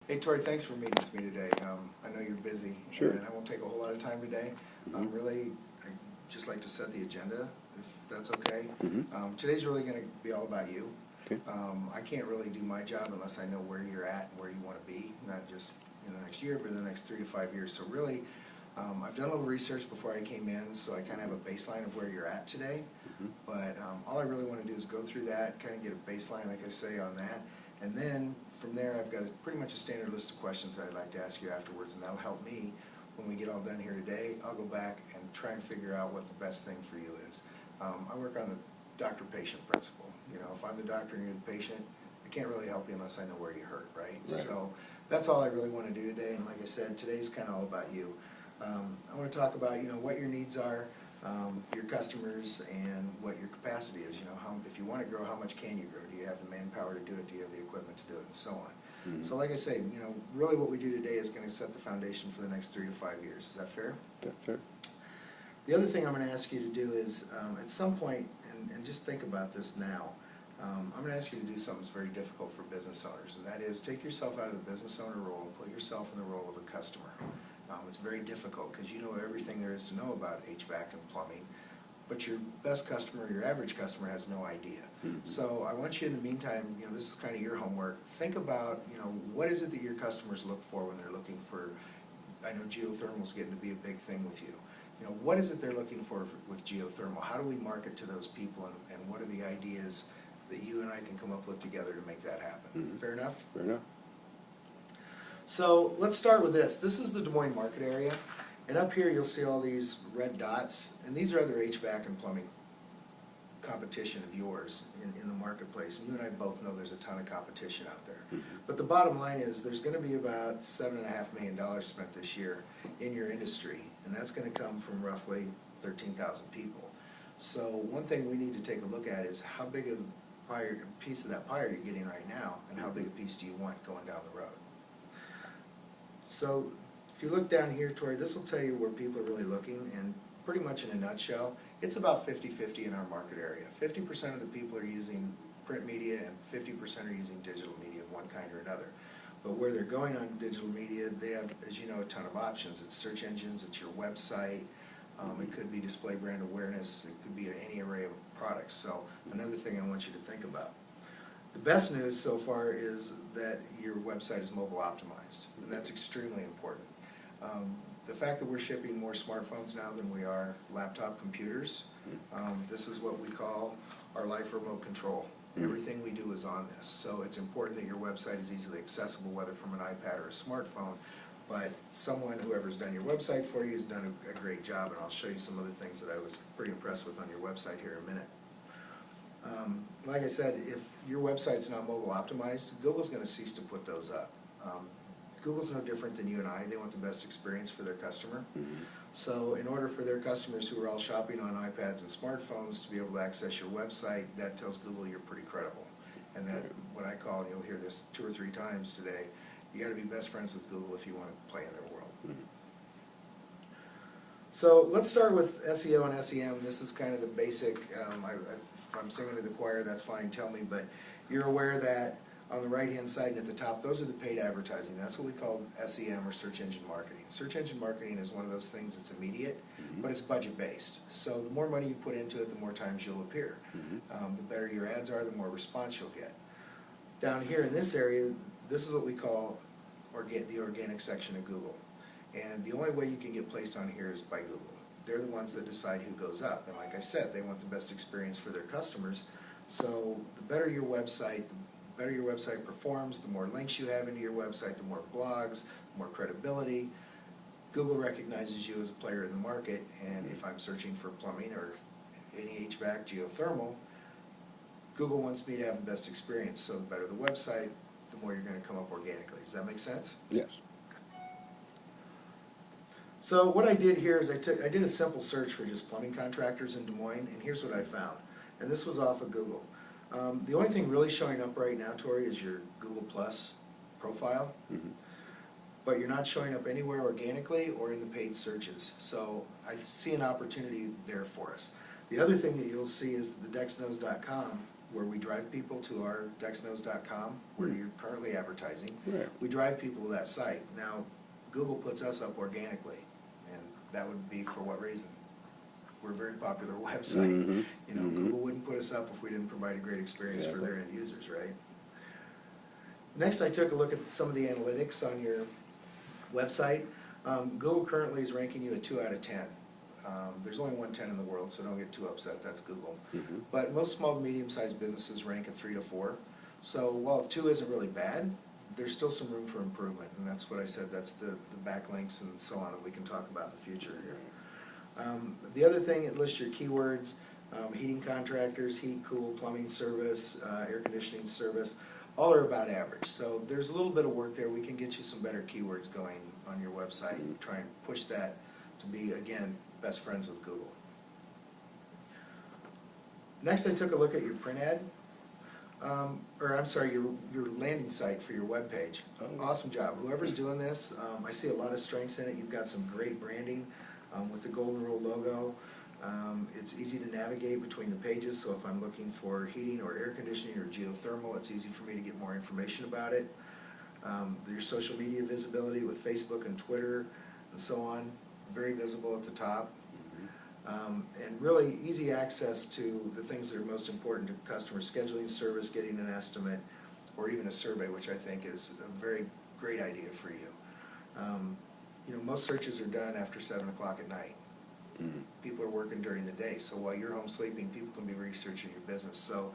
Hey Tori, thanks for meeting with me today. I know you're busy, Sure. and I won't take a whole lot of time today. Really, I'd just like to set the agenda, if that's okay. Today's really going to be all about you. Okay. I can't really do my job unless I know where you're at and where you want to be, not just in the next year, but in the next 3 to 5 years. So really, I've done a little research before I came in, so I kind of have a baseline of where you're at today. But all I really want to do is go through that, kind of get a baseline, like I say, on that. And then from there, I've got pretty much a standard list of questions that I'd like to ask you afterwards, and that'll help me when we get all done here today. I'll go back and try and figure out what the best thing for you is. I work on the doctor-patient principle. You know, if I'm the doctor and you're the patient, I can't really help you unless I know where you hurt, right? So that's all I really want to do today, and like I said, today's kind of all about you. I want to talk about, you know, what your needs are, your customers, and what your capacity is. You know, if you want to grow, how much can you grow? Do you have the manpower to do it? Do you have the equipment to do it? And so on. So like I say, you know, really what we do today is going to set the foundation for the next 3 to 5 years. Is that fair? That's fair. The other thing I'm going to ask you to do is, at some point, and just think about this now, I'm going to ask you to do something that's very difficult for business owners, and that is take yourself out of the business owner role and put yourself in the role of a customer. It's very difficult because you know everything there is to know about HVAC and plumbing, but your best customer, your average customer, has no idea. So I want you, in the meantime, you know, this is kind of your homework. Think about, you know, what is it that your customers look for when they're looking for, I know geothermal is getting to be a big thing with you. You know, what is it they're looking for with geothermal? How do we market to those people, and what are the ideas that you and I can come up with together to make that happen? Fair enough? Fair enough. So let's start with this. This is the Des Moines market area, and up here you'll see all these red dots, and these are other HVAC and plumbing competition of yours in the marketplace. And you and I both know there's a ton of competition out there. But the bottom line is there's going to be about $7.5 million spent this year in your industry, and that's going to come from roughly 13,000 people. So one thing we need to take a look at is how big of a piece of that pie are you getting right now, and how big a piece do you want going down the road? So if you look down here, Tori, this will tell you where people are really looking, and pretty much in a nutshell, it's about 50-50 in our market area. 50% of the people are using print media, and 50% are using digital media of one kind or another. But where they're going on digital media, they have, as you know, a ton of options. It's search engines, it's your website, it could be display brand awareness, it could be any array of products. So another thing I want you to think about. The best news so far is that your website is mobile optimized, and that's extremely important. The fact that we're shipping more smartphones now than we are laptop computers, this is what we call our life remote control. Everything we do is on this, so it's important that your website is easily accessible, whether from an iPad or a smartphone. But someone, whoever's done your website for you, has done a great job, and I'll show you some other things that I was pretty impressed with on your website here in a minute. Like I said, if your website's not mobile optimized, Google's going to cease to put those up. Google's no different than you and I. They want the best experience for their customer. So in order for their customers who are all shopping on iPads and smartphones to be able to access your website, that tells Google you're pretty credible. And that, what I call, and you'll hear this 2 or 3 times today, you got to be best friends with Google if you want to play in their world. So let's start with SEO and SEM. This is kind of the basic. If I'm singing to the choir, that's fine, tell me, but you're aware that on the right-hand side and at the top, those are the paid advertising. That's what we call SEM, or search engine marketing. Search engine marketing is one of those things that's immediate, but it's budget-based. So the more money you put into it, the more times you'll appear. The better your ads are, the more response you'll get. Down here in this area, this is what we call the organic section of Google. And the only way you can get placed on here is by Google. They're the ones that decide who goes up. And like I said, they want the best experience for their customers. So the better your website performs, the more links you have into your website, the more blogs, the more credibility. Google recognizes you as a player in the market, and if I'm searching for plumbing or any HVAC, geothermal, Google wants me to have the best experience. So the better the website, the more you're going to come up organically. Does that make sense? Yes. So what I did here is I did a simple search for just plumbing contractors in Des Moines, and here's what I found. And this was off of Google. The only thing really showing up right now, Tori, is your Google Plus profile. But you're not showing up anywhere organically or in the paid searches. So I see an opportunity there for us. The other thing that you'll see is the DexKnows.com where we drive people to our dexnose.com, where you're currently advertising. Right. We drive people to that site. Now, Google puts us up organically, and that would be for what reason? We're a very popular website. Mm-hmm. You know, Google wouldn't put us up if we didn't provide a great experience for their end users, right? Next, I took a look at some of the analytics on your website. Google currently is ranking you a 2 out of 10. There's only 1 10 in the world, so don't get too upset, that's Google. But most small to medium-sized businesses rank a 3 to 4. So while 2 isn't really bad, there's still some room for improvement, and that's what I said, that's the backlinks and so on that we can talk about in the future here. The other thing, it lists your keywords, heating contractors, heat, cool, plumbing service, air conditioning service, all are about average. So there's a little bit of work there. We can get you some better keywords going on your website and try and push that to be, again, best friends with Google. Next, I took a look at your print ad, or I'm sorry, your landing site for your web page. Awesome job. Whoever's doing this, I see a lot of strengths in it. You've got some great branding with the Golden Rule logo. It's easy to navigate between the pages, so if I'm looking for heating or air conditioning or geothermal, it's easy for me to get more information about it. Your social media visibility with Facebook and Twitter and so on, very visible at the top. And really easy access to the things that are most important to customer scheduling service, getting an estimate, or even a survey, which I think is a very great idea for you. You know, most searches are done after 7 o'clock at night. People are working during the day, so while you're home sleeping, people can be researching your business. So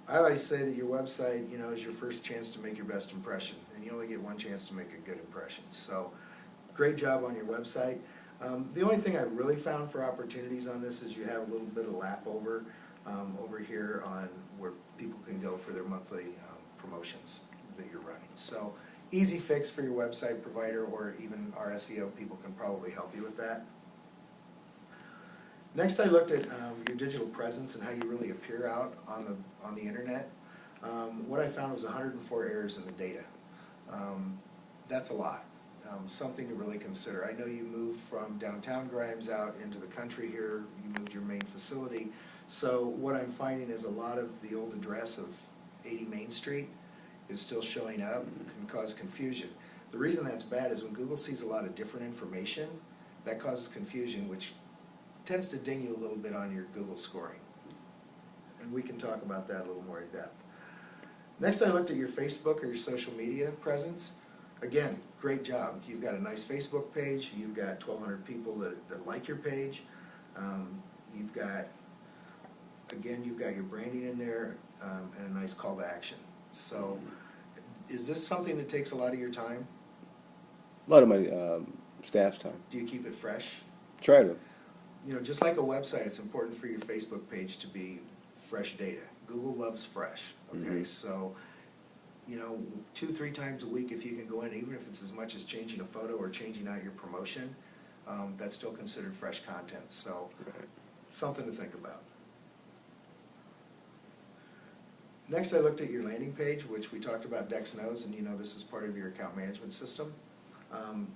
I always say that your website, you know, is your first chance to make your best impression, and you only get one chance to make a good impression. So great job on your website. The only thing I really found for opportunities on this is you have a little bit of lap over here on where people can go for their monthly promotions that you're running. So easy fix for your website provider, or even our SEO people can probably help you with that. Next, I looked at your digital presence and how you really appear out on the internet. What I found was 104 errors in the data. That's a lot. Something to really consider. I know you moved from downtown Grimes out into the country here. You moved your main facility. So what I'm finding is a lot of the old address of 80 Main Street is still showing up. It can cause confusion. The reason that's bad is when Google sees a lot of different information, that causes confusion, which tends to ding you a little bit on your Google scoring. And we can talk about that a little more in depth. Next, I looked at your Facebook or your social media presence. Again, great job. You've got a nice Facebook page. You've got 1,200 people that like your page. You've got your branding in there and a nice call to action. So is this something that takes a lot of your time? A lot of my staff's time. Do you keep it fresh? Try to. You know, just like a website, it's important for your Facebook page to be fresh data. Google loves fresh, okay? So, you know, 2-3 times a week if you can go in, even if it's as much as changing a photo or changing out your promotion, that's still considered fresh content. So, something to think about. Next, I looked at your landing page, which we talked about DexNose, and you know this is part of your account management system.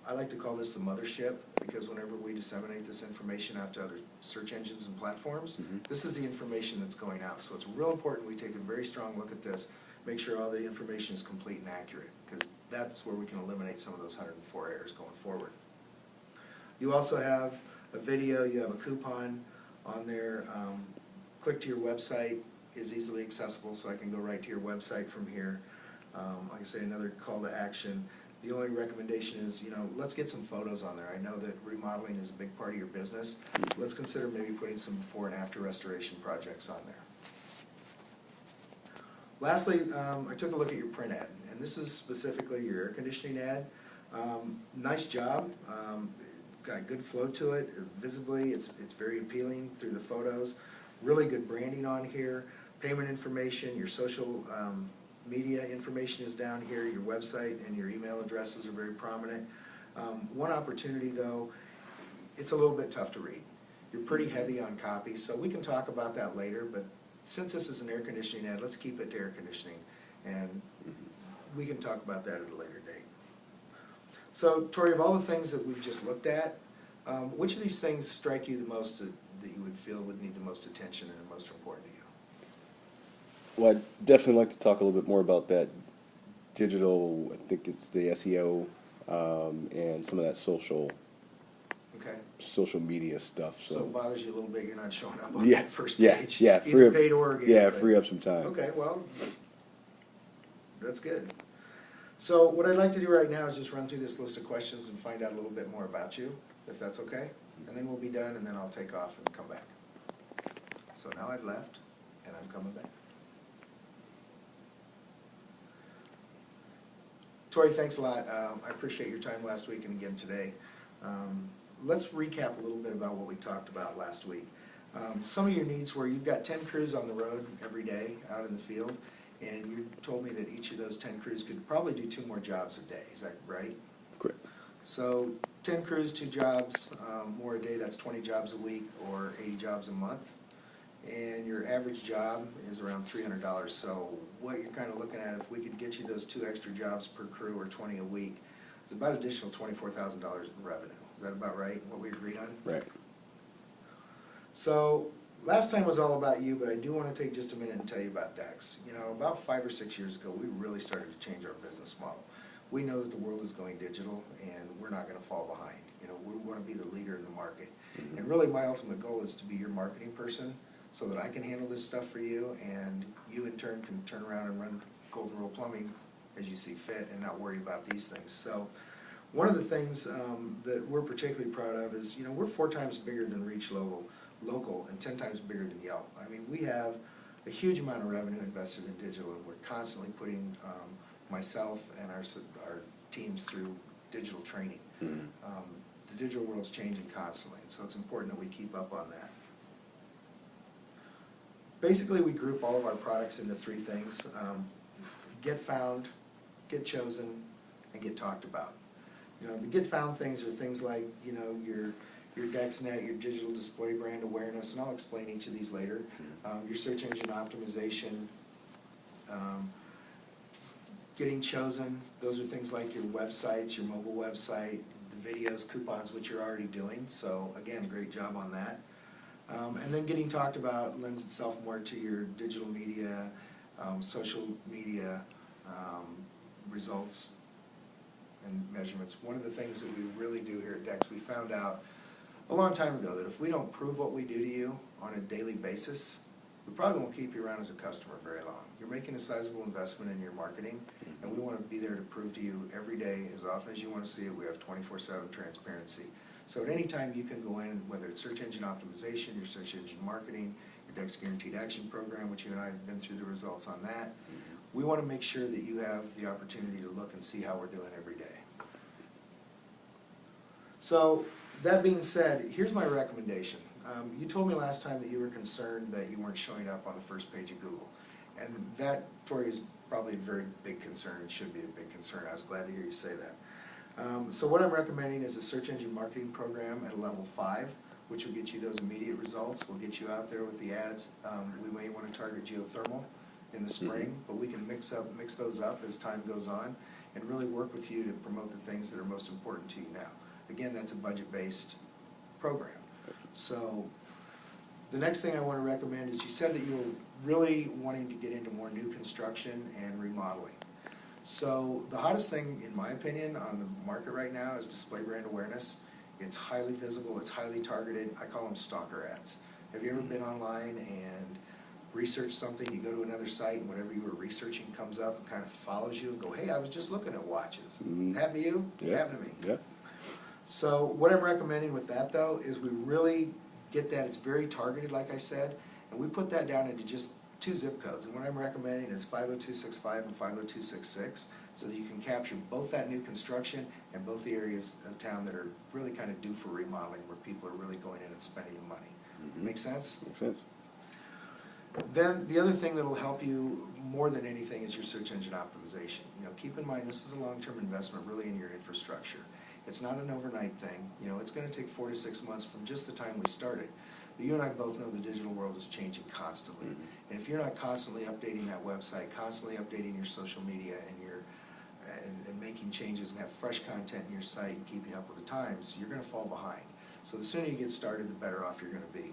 I like to call this the mothership, because whenever we disseminate this information out to other search engines and platforms, this is the information that's going out. So it's real important we take a very strong look at this, make sure all the information is complete and accurate, because that's where we can eliminate some of those 104 errors going forward. You also have a video, you have a coupon on there. Click to your website is easily accessible, so I can go right to your website from here. Like I say, another call to action. The only recommendation is, you know, let's get some photos on there. I know that remodeling is a big part of your business. Let's consider maybe putting some before and after restoration projects on there. Lastly, I took a look at your print ad, and this is specifically your air conditioning ad. Nice job. Got good flow to it. Visibly, it's very appealing through the photos. Really good branding on here. Payment information, your social media information is down here. Your website and your email addresses are very prominent. One opportunity, though, it's a little bit tough to read. You're pretty heavy on copy, so we can talk about that later, but since this is an air conditioning ad, let's keep it to air conditioning, and we can talk about that at a later date. So, Tori, of all the things that we've just looked at, which of these things strike you the most that you would feel would need the most attention and are most important to you? Well, I'd definitely like to talk a little bit more about that digital, I think it's the SEO, and some of that Okay. social media stuff. So it bothers you a little bit, you're not showing up on Yeah, the first yeah, page. yeah, Either paid or organic. yeah, but- free up some time. Okay, well, that's good. So what I'd like to do right now is just run through this list of questions and find out a little bit more about you, if that's okay? And then we'll be done, and then I'll take off and come back. So now I've left, and I'm coming back. Tori, thanks a lot. I appreciate your time last week and again today. Let's recap a little bit about what we talked about last week. Some of your needs were you've got 10 crews on the road every day out in the field, and you told me that each of those 10 crews could probably do 2 more jobs a day. Is that right? Correct. So 10 crews, 2 jobs more a day, that's 20 jobs a week or 80 jobs a month. And your average job is around $300. So what you're kind of looking at, if we could get you those 2 extra jobs per crew or 20 a week, is about additional $24,000 in revenue. Is that about right, what we agreed on? Right. So last time was all about you, but I do want to take just a minute and tell you about Dex. You know, about 5 or 6 years ago, we really started to change our business model. We know that the world is going digital, and we're not going to fall behind. You know, we want to be the leader in the market. Mm-hmm. And really, my ultimate goal is to be your marketing person, so that I can handle this stuff for you, and you in turn can turn around and run Golden Rule Plumbing as you see fit and not worry about these things. So one of the things that we're particularly proud of is, you know, we're 4 times bigger than Reach Local and 10 times bigger than Yelp. I mean, we have a huge amount of revenue invested in digital, and we're constantly putting myself and our teams through digital training. Mm-hmm. The digital world's changing constantly, and so it's important that we keep up on that. Basically, we group all of our products into 3 things: get found, get chosen, and get talked about. You know, the get found things are things like, you know, your DexNet, your digital display brand awareness, and I'll explain each of these later. Your search engine optimization, getting chosen, those are things like your websites, your mobile website, the videos, coupons, which you're already doing. So again, great job on that. And then getting talked about lends itself more to your digital media, social media results and measurements. One of the things that we really do here at Dex, we found out a long time ago that if we don't prove what we do to you on a daily basis, we probably won't keep you around as a customer very long. You're making a sizable investment in your marketing, and we want to be there to prove to you every day, as often as you want to see it. We have 24/7 transparency. So at any time you can go in, whether it's search engine optimization, your search engine marketing, your Dex Guaranteed Action Program, which you and I have been through the results on that. We want to make sure that you have the opportunity to look and see how we're doing every day. So that being said, here's my recommendation. You told me last time that you were concerned that you weren't showing up on the first page of Google. And that, Tori, is probably a very big concern. It should be a big concern. I was glad to hear you say that. So what I'm recommending is a search engine marketing program at a level 5, which will get you those immediate results. We'll get you out there with the ads. We may want to target geothermal in the spring, but we can mix those up as time goes on and really work with you to promote the things that are most important to you now. Again, that's a budget-based program. So the next thing I want to recommend is you said that you were really wanting to get into more new construction and remodeling. So the hottest thing, in my opinion, on the market right now is display brand awareness. It's highly visible, it's highly targeted. I call them stalker ads. Have you ever been online and researched something, you go to another site and whatever you were researching comes up and kind of follows you and go, hey, I was just looking at watches. Happened to you? Yeah. Happened to me. Yeah. So what I'm recommending with that, though, is we really get that. It's very targeted, like I said, and we put that down into just 2 zip codes. And what I'm recommending is 50265 and 50266, so that you can capture both that new construction and both the areas of town that are really kind of due for remodeling, where people are really going in and spending the money. Make sense? Makes sense. Then the other thing that will help you more than anything is your search engine optimization. You know, keep in mind this is a long-term investment really in your infrastructure. It's not an overnight thing. You know, it's going to take 4 to 6 months from just the time we started. But you and I both know the digital world is changing constantly. And if you're not constantly updating that website, constantly updating your social media and and making changes and have fresh content in your site and keeping up with the times, you're going to fall behind. So the sooner you get started, the better off you're going to be.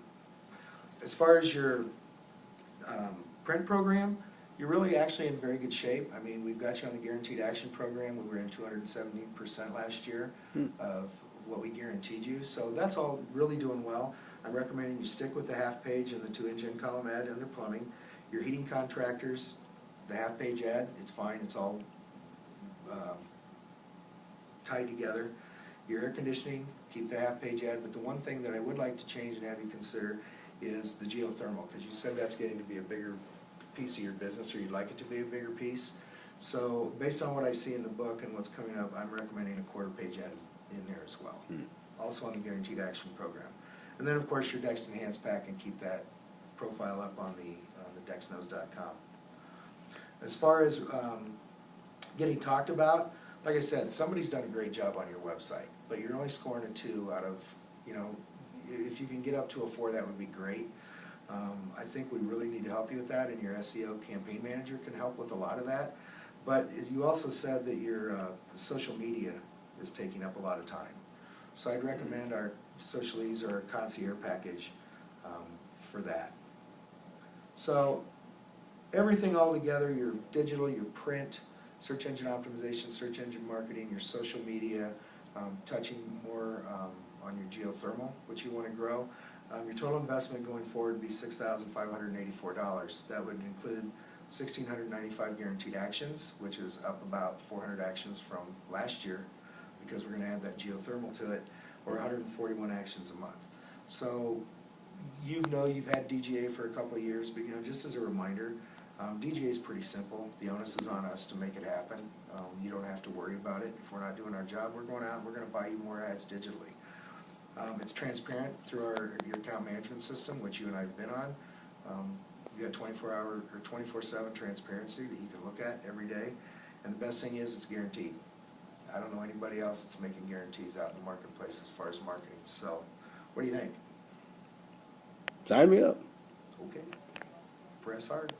As far as your print program, You're really actually in very good shape. I mean, we've got you on the Guaranteed Action Program. We were in 217% last year of what we guaranteed you. So that's all really doing well. I'm recommending you stick with the half page and the 2-inch in column ad under plumbing. Your heating contractors, the half page ad, it's fine. It's all tied together. Your air conditioning, keep the half page ad. But the one thing that I would like to change and have you consider is the geothermal, because you said that's getting to be a bigger piece of your business, or you'd like it to be a bigger piece. So based on what I see in the book and what's coming up, I'm recommending a quarter page ad in there as well. Also on the Guaranteed Action Program. And then of course your Dex Enhanced Pack, and keep that profile up on the dexknows.com. As far as getting talked about, like I said, somebody's done a great job on your website, but you're only scoring a 2 out of, you know, if you can get up to a 4, that would be great. I think we really need to help you with that, and your SEO campaign manager can help with a lot of that. But you also said that your social media is taking up a lot of time. So I'd recommend our Social Ease or Concierge package for that. So everything all together, your digital, your print, search engine optimization, search engine marketing, your social media, touching more on your geothermal, which you want to grow. Your total investment going forward would be $6,584. That would include 1,695 guaranteed actions, which is up about 400 actions from last year, because we're going to add that geothermal to it, or 141 actions a month. So you know you've had DGA for a couple of years, but you know, just as a reminder, DGA is pretty simple. The onus is on us to make it happen. You don't have to worry about it. If we're not doing our job, we're going out and we're going to buy you more ads digitally. It's transparent through your account management system, which you and I have been on. You've got 24-hour or 24/7 transparency that you can look at every day. And the best thing is it's guaranteed. I don't know anybody else that's making guarantees out in the marketplace as far as marketing. So, what do you think? Sign me up. Okay. Press hard.